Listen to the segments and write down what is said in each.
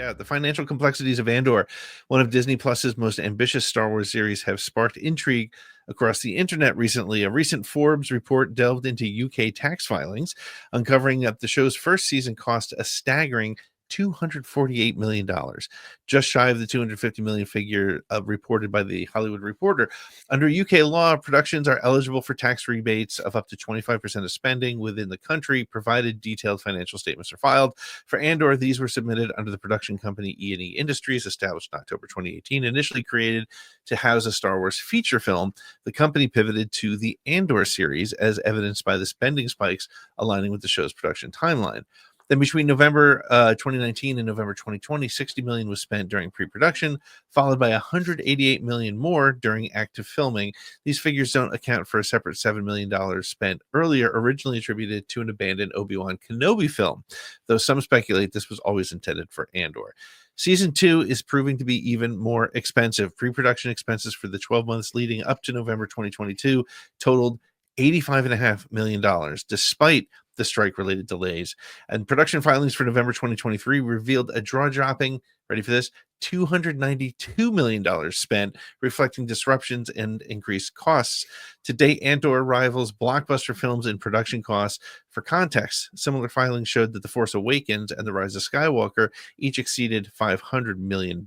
Yeah, the financial complexities of Andor, one of Disney Plus's most ambitious Star Wars series, have sparked intrigue across the internet recently. A recent Forbes report delved into UK tax filings, uncovering that the show's first season cost a staggering $248 million, just shy of the 250 million figure reported by the Hollywood Reporter. Under UK law, productions are eligible for tax rebates of up to 25% of spending within the country, provided detailed financial statements are filed. For Andor, these were submitted under the production company E&E Industries, established in October 2018. Initially created to house a Star Wars feature film, the company pivoted to the Andor series, as evidenced by the spending spikes aligning with the show's production timeline. Then between November 2019 and November 2020, $60 million was spent during pre-production, followed by $188 million more during active filming. These figures don't account for a separate $7 million spent earlier, originally attributed to an abandoned Obi-Wan Kenobi film, though some speculate this was always intended for Andor. Season 2 is proving to be even more expensive. Pre-production expenses for the 12 months leading up to November 2022 totaled $85.5 million, despite the strike-related delays. And production filings for November 2023 revealed a jaw-dropping, ready for this, $292 million spent, reflecting disruptions and increased costs. To date, Andor rivals blockbuster films in production costs. For context, similar filings showed that The Force Awakens and The Rise of Skywalker each exceeded $500 million.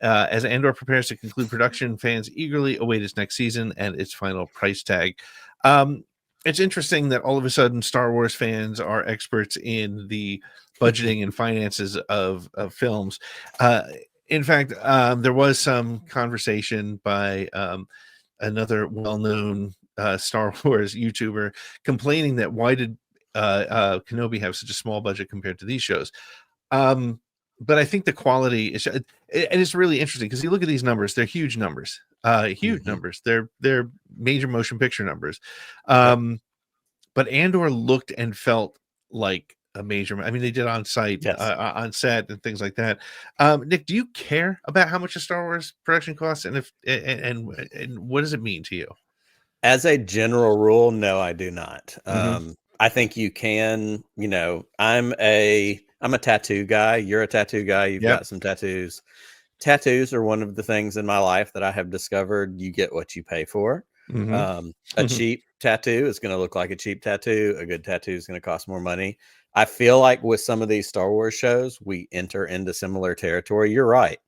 As Andor prepares to conclude production, fans eagerly await its next season and its final price tag. It's interesting that all of a sudden Star Wars fans are experts in the budgeting and finances of films. In fact, there was some conversation by another well-known Star Wars YouTuber complaining that why did Kenobi have such a small budget compared to these shows? But I think the quality is, and it's really interesting because you look at these numbers; they're huge numbers, numbers. They're major motion picture numbers. But Andor looked and felt like a major. I mean, they did on site, Yes. On set, and things like that. Nick, do you care about how much a Star Wars production costs, and and what does it mean to you? As a general rule, no, I do not. Mm-hmm. I think you can, I'm a tattoo guy. You're a tattoo guy. You've Yep. got some tattoos. Tattoos are one of the things in my life that I have discovered you get what you pay for. Mm-hmm. A cheap tattoo is going to look like a cheap tattoo. A good tattoo is going to cost more money. I feel like with some of these Star Wars shows, we enter into similar territory. You're right.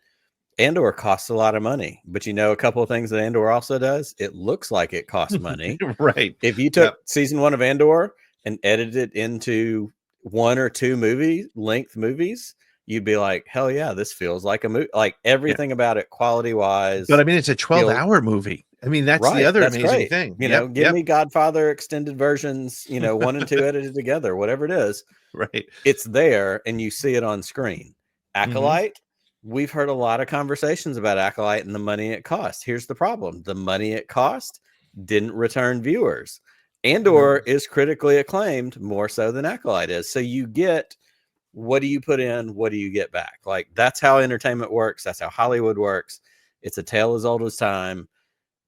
Andor costs a lot of money, but a couple of things that Andor also does, it looks like it costs money. Right. If you took season 1 of Andor and edited it into 1 or 2 length movies, you'd be like, hell yeah, this feels like a movie. Like everything about it, quality wise. But I mean, it's a 12-hour movie. I mean, that's the other amazing thing. Give me Godfather extended versions, 1 and 2 edited together, whatever it is. Right. It's there and you see it on screen. Acolyte. We've heard a lot of conversations about Acolyte and the money it cost. Here's the problem. The money it cost didn't return viewers. Andor is critically acclaimed more so than Acolyte is. So you get, what do you put in? What do you get back? Like, that's how entertainment works. That's how Hollywood works. It's a tale as old as time.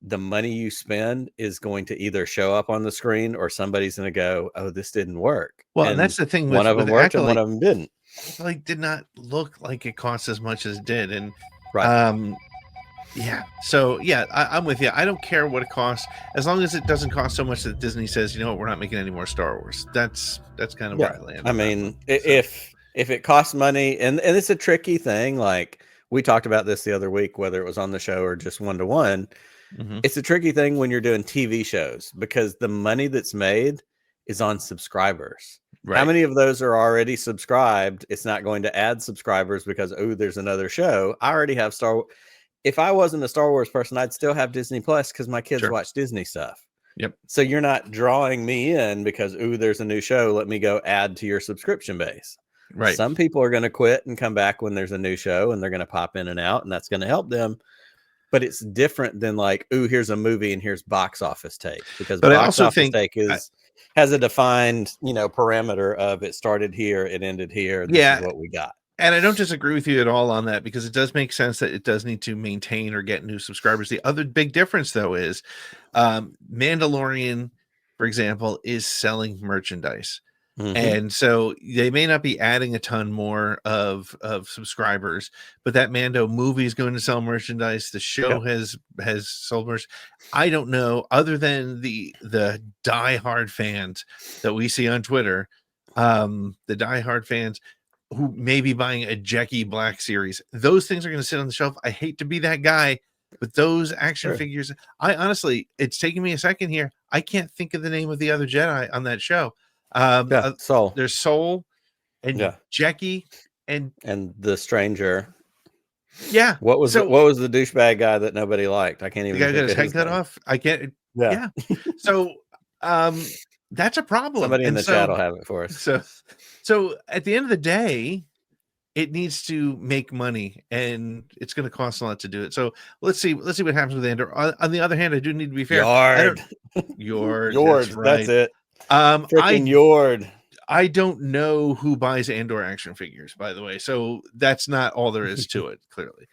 The money you spend is going to either show up on the screen or somebody's going to go, oh, this didn't work. Well, and that's the thing. One of them worked and one of them didn't. Like, did not look like it cost as much as it did. And yeah. So yeah, I'm with you. I don't care what it costs, as long as it doesn't cost so much that Disney says, you know what, we're not making any more Star Wars. That's kind of where I land. I mean, if it costs money, and it's a tricky thing, like we talked about this the other week, whether it was on the show or just 1-to-1, it's a tricky thing when you're doing TV shows because the money that's made is on subscribers. Right. How many of those are already subscribed? It's not going to add subscribers because, oh, there's another show. I already have Star Wars. If I wasn't a Star Wars person, I'd still have Disney Plus because my kids watch Disney stuff. Yep. So you're not drawing me in because, ooh, there's a new show. Let me go add to your subscription base. Right. Some people are going to quit and come back when there's a new show and they're going to pop in and out and that's going to help them. But it's different than like, ooh, here's a movie and here's box office take, because box office take has a defined, parameter of it started here, it ended here. This is what we got. And I don't disagree with you at all on that, because it does make sense that it does need to maintain or get new subscribers. The other big difference, though, is Mandalorian, for example, is selling merchandise. And so they may not be adding a ton more of subscribers, but that Mando movie is going to sell merchandise. The show has sold merch. I don't know, other than the diehard fans that we see on Twitter, the diehard fans who may be buying a Jackie Black series. Those things are going to sit on the shelf. I hate to be that guy, but those action figures, I honestly, it's taking me a second here. I can't think of the name of the other Jedi on that show. Soul. There's Soul and Jackie and the Stranger. Yeah. What was the douchebag guy that nobody liked? I can't even. The guy got his head cut off. I can't. Yeah. So, that's a problem. Somebody in the chat will have it for us. So at the end of the day, it needs to make money, and it's going to cost a lot to do it. So let's see what happens with Andor. On the other hand, I do need to be fair. Yord. That's right. That's it. Yord. I don't know who buys Andor action figures, by the way. So that's not all there is to it, clearly.